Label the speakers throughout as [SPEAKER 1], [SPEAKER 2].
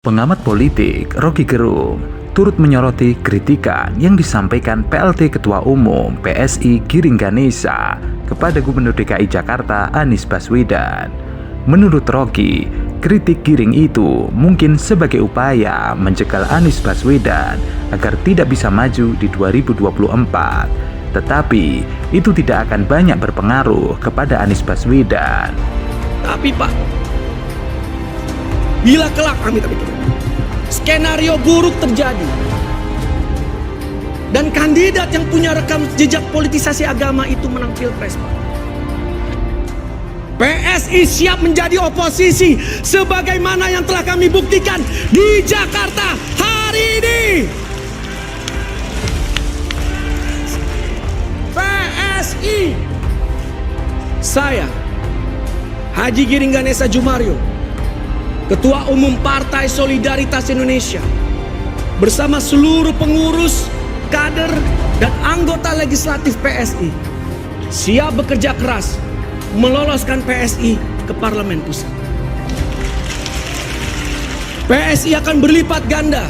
[SPEAKER 1] Pengamat politik Rocky Gerung turut menyoroti kritikan yang disampaikan PLT Ketua Umum PSI Giring Ganesa kepada Gubernur DKI Jakarta Anies Baswedan. Menurut Rocky, kritik Giring itu mungkin sebagai upaya menjegal Anies Baswedan agar tidak bisa maju di 2024. Tetapi itu tidak akan banyak berpengaruh kepada Anies Baswedan.
[SPEAKER 2] Tapi Pak, bila kelak skenario buruk terjadi dan kandidat yang punya rekam jejak politisasi agama itu menang pilpres, Pak, PSI siap menjadi oposisi sebagaimana yang telah kami buktikan di Jakarta hari ini. PSI, saya Haji Giring Ganesa Djumario, Ketua Umum Partai Solidaritas Indonesia, bersama seluruh pengurus, kader, dan anggota legislatif PSI, siap bekerja keras meloloskan PSI ke Parlemen Pusat. PSI akan berlipat ganda.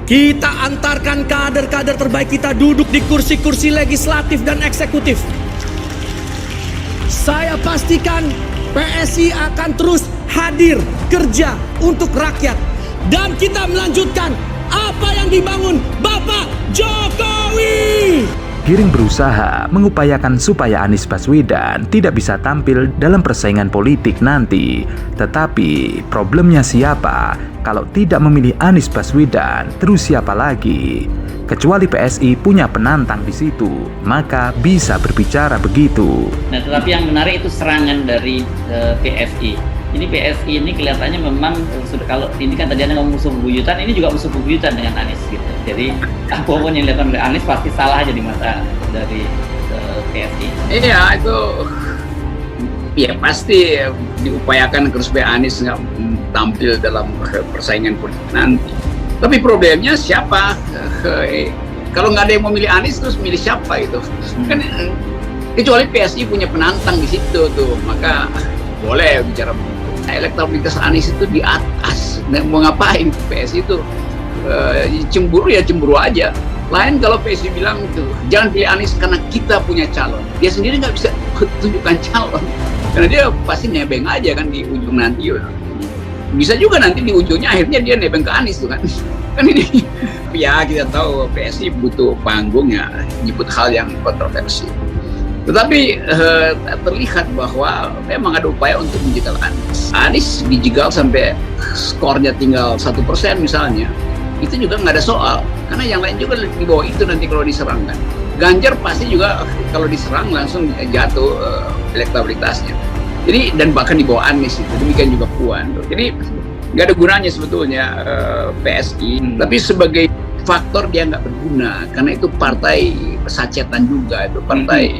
[SPEAKER 2] Kita antarkan kader-kader terbaik kita duduk di kursi-kursi legislatif dan eksekutif. Saya pastikan PSI akan terus hadir kerja untuk rakyat, dan kita melanjutkan apa yang dibangun Bapak Jokowi.
[SPEAKER 1] Giring berusaha mengupayakan supaya Anies Baswedan tidak bisa tampil dalam persaingan politik nanti. Tetapi problemnya siapa? Kalau tidak memilih Anies Baswedan, terus siapa lagi? Kecuali PSI punya penantang di situ, maka bisa berbicara begitu.
[SPEAKER 3] Nah, tetapi yang menarik itu serangan dari PSI. Ini PSI ini kelihatannya memang sudah, kalau ini kan tadi Anda ngomong musuh bebuyutan, ini juga musuh bebuyutan dengan Anies gitu. Jadi apapun yang dilakukan oleh Anies pasti salah aja di mata dari PSI.
[SPEAKER 4] Iya, itu ya pasti diupayakan agar supaya Anies nggak tampil dalam persaingan politik nanti. Tapi problemnya siapa? Kalau nggak ada yang mau milih Anies, terus milih siapa itu? Kan kecuali PSI punya penantang di situ tuh, maka boleh bicara. Elektabilitas Anies itu di atas. Nah, mau ngapain PSI itu? Cemburu ya cemburu aja. Lain kalau PSI bilang tuh, jangan pilih Anies karena kita punya calon. Dia sendiri nggak bisa tunjukkan calon, karena dia pasti nebeng aja kan di ujung nanti. Bisa juga nanti di ujungnya akhirnya dia nebeng ke Anies tuh kan. Kan ini ya kita tahu PSI butuh panggung ya, nyebut hal yang kontroversi. Tetapi terlihat bahwa memang ada upaya untuk menjegal Anies. Anies dijegal sampai skornya tinggal 1% misalnya, itu juga nggak ada soal, karena yang lain juga di bawah itu nanti kalau diserang kan. Ganjar pasti juga kalau diserang langsung jatuh elektabilitasnya. Jadi dan bahkan di bawah Anies itu, demikian juga Puan. Jadi nggak ada gunanya sebetulnya PSI, tapi sebagai faktor dia nggak berguna karena itu partai sacetan juga, itu partai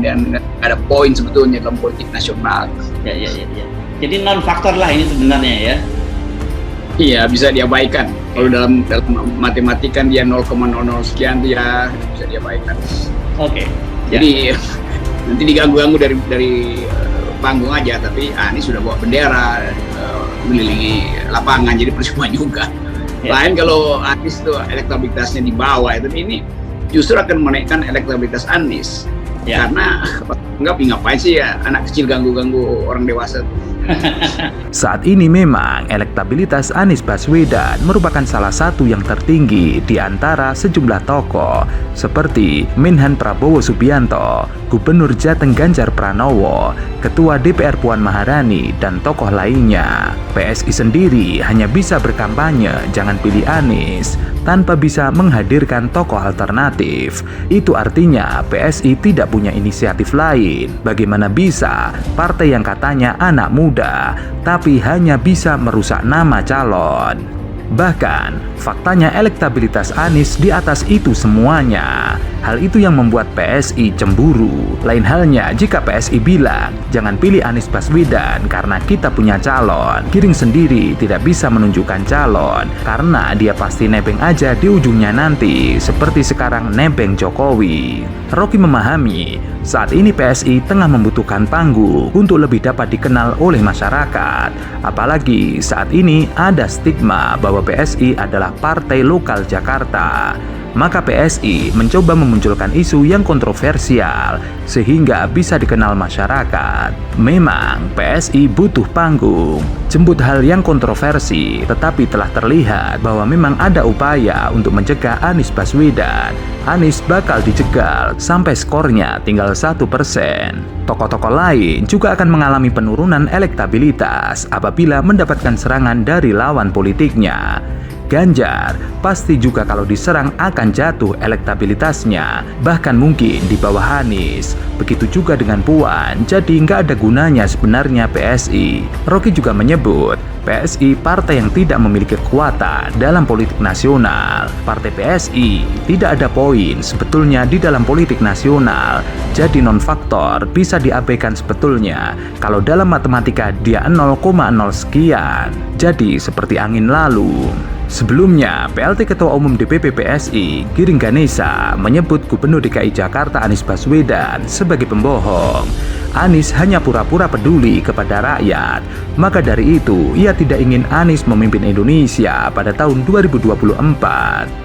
[SPEAKER 4] dan nggak ada poin sebetulnya dalam politik nasional.
[SPEAKER 3] Ya. Jadi non faktor lah ini sebenarnya ya.
[SPEAKER 4] Iya, bisa diabaikan. Kalau dalam matematika dia 0,00 sekian, dia bisa diabaikan.
[SPEAKER 3] Oke.
[SPEAKER 4] Jadi nanti diganggu-ganggu dari panggung aja, tapi Anies sudah bawa bendera, mengelilingi lapangan, jadi percuma juga. Lain kalau Anies itu elektabilitasnya di bawah, itu ini justru akan menaikkan elektabilitas Anies. Karena ngapain sih ya anak kecil ganggu-ganggu orang dewasa.
[SPEAKER 1] Saat ini memang elektabilitas Anies Baswedan merupakan salah satu yang tertinggi di antara sejumlah tokoh seperti Menhan Prabowo Subianto, Gubernur Jateng Ganjar Pranowo, Ketua DPR Puan Maharani, dan tokoh lainnya. PSI sendiri hanya bisa berkampanye jangan pilih Anies tanpa bisa menghadirkan tokoh alternatif. Itu artinya PSI tidak punya inisiatif lain. Bagaimana bisa partai yang katanya anak muda tapi hanya bisa merusak nama calon? Bahkan, faktanya elektabilitas Anies di atas itu semuanya. Hal itu yang membuat PSI cemburu. Lain halnya jika PSI bilang, jangan pilih Anies Baswedan karena kita punya calon. Giring sendiri tidak bisa menunjukkan calon karena dia pasti nebeng aja di ujungnya nanti, seperti sekarang nebeng Jokowi. Rocky memahami Saat ini PSI tengah membutuhkan panggung untuk lebih dapat dikenal oleh masyarakat. Apalagi saat ini ada stigma bahwa PSI adalah partai lokal Jakarta. Maka PSI mencoba memunculkan isu yang kontroversial sehingga bisa dikenal masyarakat. Memang PSI butuh panggung. Jemput hal yang kontroversi, tetapi telah terlihat bahwa memang ada upaya untuk mencegah Anies Baswedan. Anies bakal dijegal sampai skornya tinggal 1%. Tokoh-tokoh lain juga akan mengalami penurunan elektabilitas apabila mendapatkan serangan dari lawan politiknya. Ganjar pasti juga kalau diserang akan jatuh elektabilitasnya, bahkan mungkin di bawah Anies. Begitu juga dengan Puan, jadi nggak ada gunanya sebenarnya PSI. Rocky juga menyebut PSI partai yang tidak memiliki kekuatan dalam politik nasional. Partai PSI tidak ada poin sebetulnya di dalam politik nasional, jadi non-faktor bisa diabaikan sebetulnya. Kalau dalam matematika dia 0,0 sekian, jadi seperti angin lalu. Sebelumnya, PLT Ketua Umum DPP PSI, Giring Ganesa, menyebut Gubernur DKI Jakarta Anies Baswedan sebagai pembohong. Anies hanya pura-pura peduli kepada rakyat. Maka dari itu, ia tidak ingin Anies memimpin Indonesia pada tahun 2024.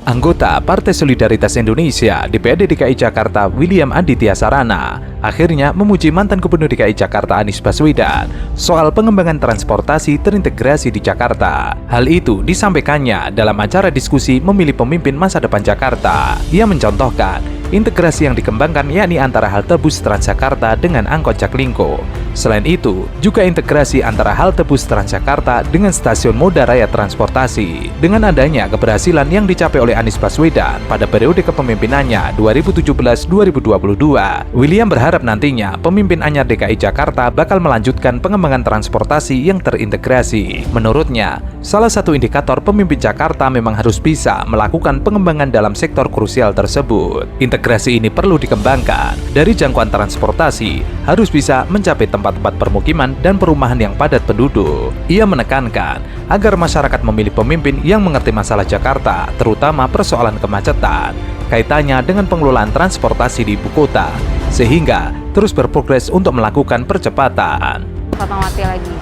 [SPEAKER 1] Anggota Partai Solidaritas Indonesia DPRD DKI Jakarta William Aditya Sarana akhirnya memuji mantan Gubernur DKI Jakarta Anies Baswedan soal pengembangan transportasi terintegrasi di Jakarta. Hal itu disampaikannya dalam acara diskusi memilih pemimpin masa depan Jakarta. Ia mencontohkan integrasi yang dikembangkan yakni antara halte bus Transjakarta dengan angkot Jaklingko. Selain itu, juga integrasi antara halte bus Transjakarta dengan stasiun moda raya transportasi. Dengan adanya keberhasilan yang dicapai oleh Anies Baswedan pada periode kepemimpinannya 2017-2022, William berharap nantinya pemimpin anyar DKI Jakarta bakal melanjutkan pengembangan transportasi yang terintegrasi. Menurutnya, salah satu indikator pemimpin Jakarta memang harus bisa melakukan pengembangan dalam sektor krusial tersebut. Integrasi ini perlu dikembangkan. Dari jangkauan transportasi, harus bisa mencapai tempat-tempat permukiman dan perumahan yang padat penduduk. Ia menekankan agar masyarakat memilih pemimpin yang mengerti masalah Jakarta, terutama persoalan kemacetan, kaitannya dengan pengelolaan transportasi di ibu kota, sehingga terus berprogres untuk melakukan percepatan.
[SPEAKER 5] Fatmawati lagi.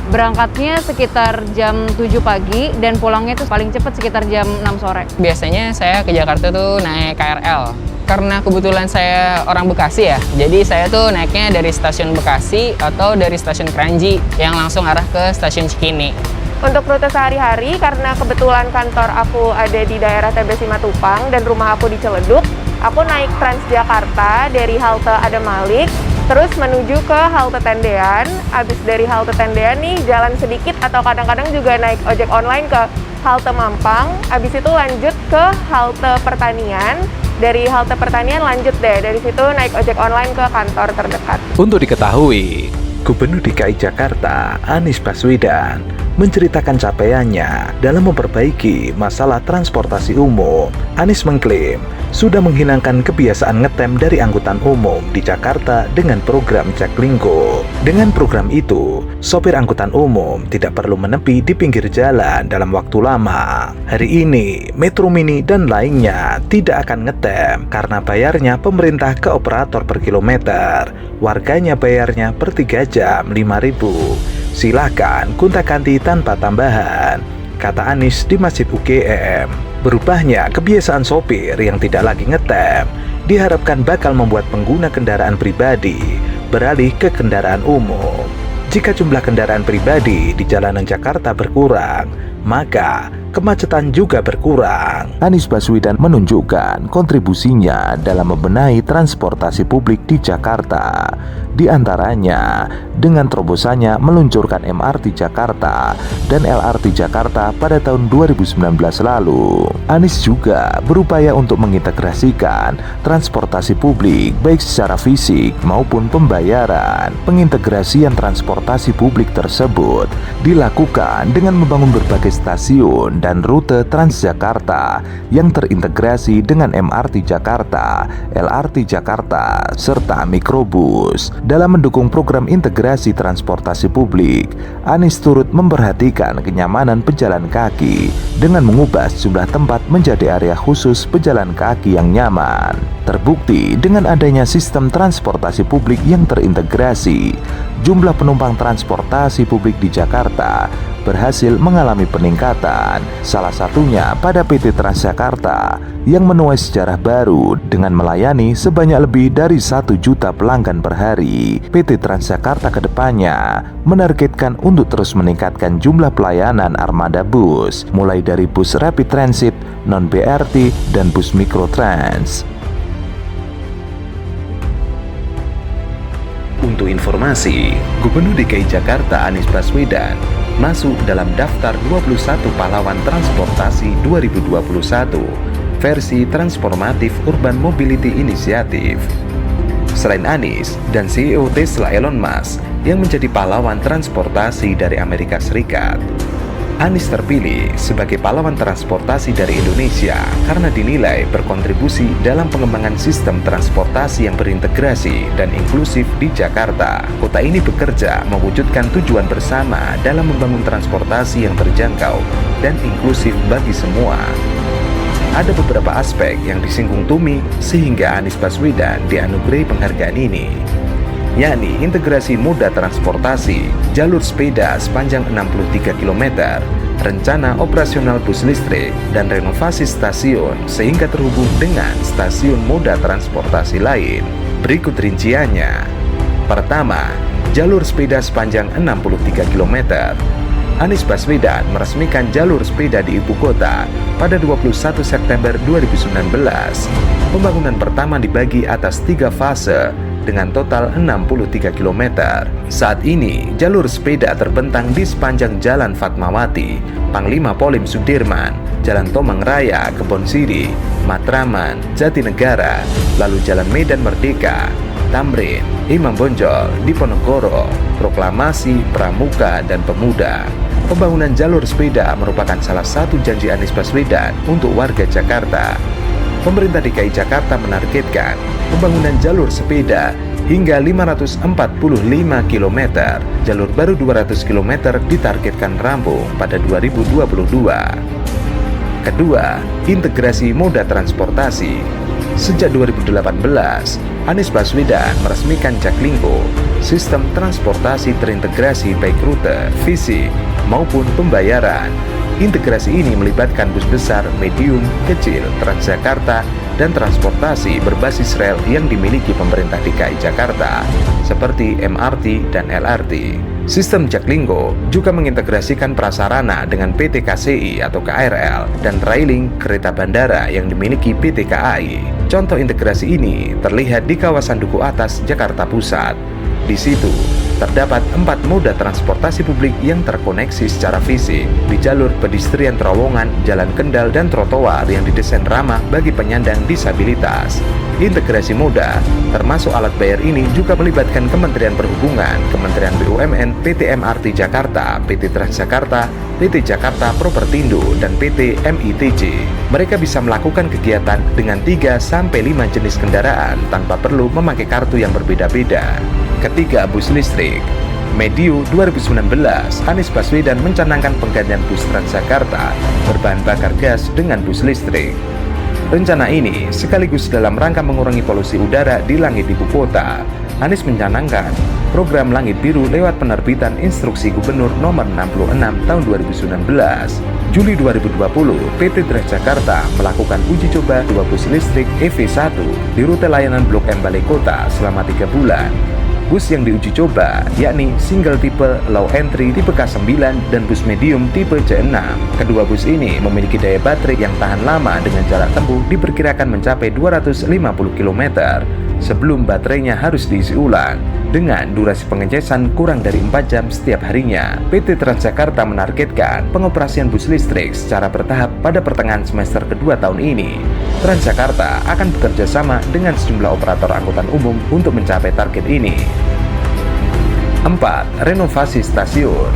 [SPEAKER 5] Berangkatnya sekitar jam 7 pagi dan pulangnya itu paling cepat sekitar jam 6 sore.
[SPEAKER 6] Biasanya saya ke Jakarta tuh naik KRL. Karena kebetulan saya orang Bekasi ya, jadi saya tuh naiknya dari stasiun Bekasi atau dari stasiun Kranji yang langsung arah ke stasiun Cikini.
[SPEAKER 7] Untuk rute sehari-hari, karena kebetulan kantor aku ada di daerah TB Simatupang dan rumah aku di Ciledug, aku naik Transjakarta dari halte Adam Malik, terus menuju ke halte Tendean. Abis dari halte Tendean nih jalan sedikit atau kadang-kadang juga naik ojek online ke halte Mampang. Abis itu lanjut ke halte Pertanian. Dari halte Pertanian lanjut deh, dari situ naik ojek online ke kantor terdekat.
[SPEAKER 1] Untuk diketahui, Gubernur DKI Jakarta Anies Baswedan menceritakan capaiannya dalam memperbaiki masalah transportasi umum. Anies mengklaim sudah menghilangkan kebiasaan ngetem dari angkutan umum di Jakarta dengan program Jaklingko. Dengan program itu, sopir angkutan umum tidak perlu menepi di pinggir jalan dalam waktu lama. Hari ini, Metro Mini dan lainnya tidak akan ngetem karena bayarnya pemerintah ke operator per kilometer. Warganya bayarnya per 3 jam 5.000. Silahkan gonta-ganti tanpa tambahan, kata Anies di Masjid UGM. Berubahnya kebiasaan sopir yang tidak lagi ngetem diharapkan bakal membuat pengguna kendaraan pribadi beralih ke kendaraan umum. Jika jumlah kendaraan pribadi di jalanan Jakarta berkurang, maka kemacetan juga berkurang. Anies Baswedan menunjukkan kontribusinya dalam membenahi transportasi publik di Jakarta. Di antaranya dengan terobosannya meluncurkan MRT Jakarta dan LRT Jakarta pada tahun 2019 lalu. Anies juga berupaya untuk mengintegrasikan transportasi publik baik secara fisik maupun pembayaran. Pengintegrasian transportasi publik tersebut dilakukan dengan membangun berbagai stasiun dan rute Transjakarta yang terintegrasi dengan MRT Jakarta, LRT Jakarta, serta mikrobus. Dalam mendukung program integrasi integrasi transportasi publik, Anies turut memperhatikan kenyamanan pejalan kaki dengan mengubah sejumlah tempat menjadi area khusus pejalan kaki yang nyaman. Terbukti dengan adanya sistem transportasi publik yang terintegrasi, jumlah penumpang transportasi publik di Jakarta berhasil mengalami peningkatan, salah satunya pada PT Transjakarta yang menuai sejarah baru dengan melayani sebanyak lebih dari 1 juta pelanggan per hari. PT Transjakarta kedepannya menargetkan untuk terus meningkatkan jumlah pelayanan armada bus, mulai dari bus rapid transit, non-BRT, dan bus mikrotrans. Untuk informasi, Gubernur DKI Jakarta Anies Baswedan masuk dalam daftar 21 pahlawan transportasi 2021 versi Transformative Urban Mobility Initiative. Selain Anies dan CEO Tesla Elon Musk yang menjadi pahlawan transportasi dari Amerika Serikat, Anies terpilih sebagai pahlawan transportasi dari Indonesia karena dinilai berkontribusi dalam pengembangan sistem transportasi yang berintegrasi dan inklusif di Jakarta. Kota ini bekerja mewujudkan tujuan bersama dalam membangun transportasi yang terjangkau dan inklusif bagi semua. Ada beberapa aspek yang disinggung Tumi sehingga Anies Baswedan dianugerahi penghargaan ini, yakni integrasi moda transportasi, jalur sepeda sepanjang 63 km, rencana operasional bus listrik, dan renovasi stasiun sehingga terhubung dengan stasiun moda transportasi lain. Berikut rinciannya. Pertama, jalur sepeda sepanjang 63 km. Anies Baswedan meresmikan jalur sepeda di ibu kota pada 21 September 2019. Pembangunan pertama dibagi atas 3 fase dengan total 63 km. Saat ini, jalur sepeda terbentang di sepanjang Jalan Fatmawati, Panglima Polim Sudirman, Jalan Tomang Raya, Kebonsiri, Matraman, Jatinegara, lalu Jalan Medan Merdeka, Tamrin, Imam Bonjol, Diponegoro, Proklamasi, Pramuka, dan Pemuda. Pembangunan jalur sepeda merupakan salah satu janji Anies Baswedan untuk warga Jakarta. Pemerintah DKI Jakarta menargetkan pembangunan jalur sepeda hingga 545 km. Jalur baru 200 km ditargetkan rampung pada 2022. Kedua, integrasi moda transportasi. Sejak 2018, Anies Baswedan meresmikan Jaklingko, sistem transportasi terintegrasi baik rute, fisik, maupun pembayaran. Integrasi ini melibatkan bus besar, medium, kecil, Transjakarta, dan transportasi berbasis rel yang dimiliki pemerintah DKI Jakarta, seperti MRT dan LRT. Sistem Jaklingko juga mengintegrasikan prasarana dengan PT KCI atau KRL dan railing kereta bandara yang dimiliki PT KAI. Contoh integrasi ini terlihat di kawasan Duku Atas, Jakarta Pusat. Di situ terdapat 4 moda transportasi publik yang terkoneksi secara fisik di jalur pedestrian terowongan, jalan kendal, dan trotoar yang didesain ramah bagi penyandang disabilitas. Integrasi moda, termasuk alat bayar ini juga melibatkan Kementerian Perhubungan, Kementerian BUMN, PT MRT Jakarta, PT Transjakarta, PT Jakarta Propertindo, dan PT MITJ. Mereka bisa melakukan kegiatan dengan 3-5 jenis kendaraan tanpa perlu memakai kartu yang berbeda-beda. Ketiga, bus listrik. Medio 2019, Anies Baswedan mencanangkan penggantian bus Transjakarta berbahan bakar gas dengan bus listrik. Rencana ini sekaligus dalam rangka mengurangi polusi udara di langit ibu kota. Anies mencanangkan program Langit Biru lewat penerbitan Instruksi Gubernur Nomor 66 Tahun 2019. Juli 2020, PT Transjakarta melakukan uji coba 2 bus listrik EV1 di rute layanan Blok M Balai Kota selama 3 bulan. Bus yang diuji coba yakni single tipe low entry tipe K9 dan bus medium tipe C6. Kedua bus ini memiliki daya baterai yang tahan lama dengan jarak tempuh diperkirakan mencapai 250 km sebelum baterainya harus diisi ulang dengan durasi pengecasan kurang dari 4 jam setiap harinya. PT Transjakarta menargetkan pengoperasian bus listrik secara bertahap pada pertengahan semester kedua tahun ini. Transjakarta akan bekerja sama dengan sejumlah operator angkutan umum untuk mencapai target ini. 4. Renovasi stasiun.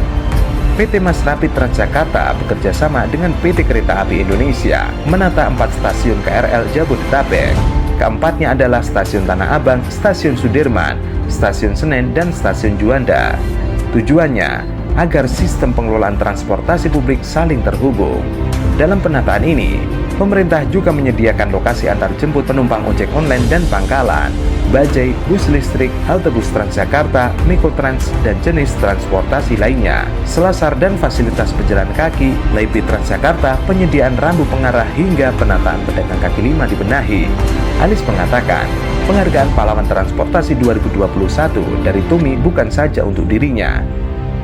[SPEAKER 1] PT Mass Rapid Transjakarta bekerja sama dengan PT Kereta Api Indonesia menata 4 stasiun KRL Jabodetabek. keempatnya adalah Stasiun Tanah Abang, Stasiun Sudirman, Stasiun Senen, dan Stasiun Juanda. Tujuannya agar sistem pengelolaan transportasi publik saling terhubung. Dalam penataan ini, pemerintah juga menyediakan lokasi antar jemput penumpang ojek online dan pangkalan, bajai, bus listrik, halte bus Transjakarta, Mikrotrans, dan jenis transportasi lainnya, selasar dan fasilitas pejalan kaki, Laypi Transjakarta, penyediaan rambu pengarah hingga penataan pedagang kaki lima dibenahi. Anies mengatakan, penghargaan pahlawan transportasi 2021 dari Tumi bukan saja untuk dirinya.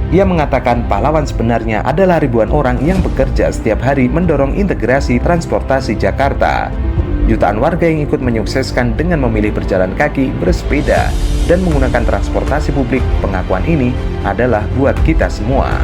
[SPEAKER 1] Ia mengatakan pahlawan sebenarnya adalah ribuan orang yang bekerja setiap hari mendorong integrasi transportasi Jakarta. Jutaan warga yang ikut menyukseskan dengan memilih berjalan kaki, bersepeda, dan menggunakan transportasi publik. Pengakuan ini adalah buat kita semua.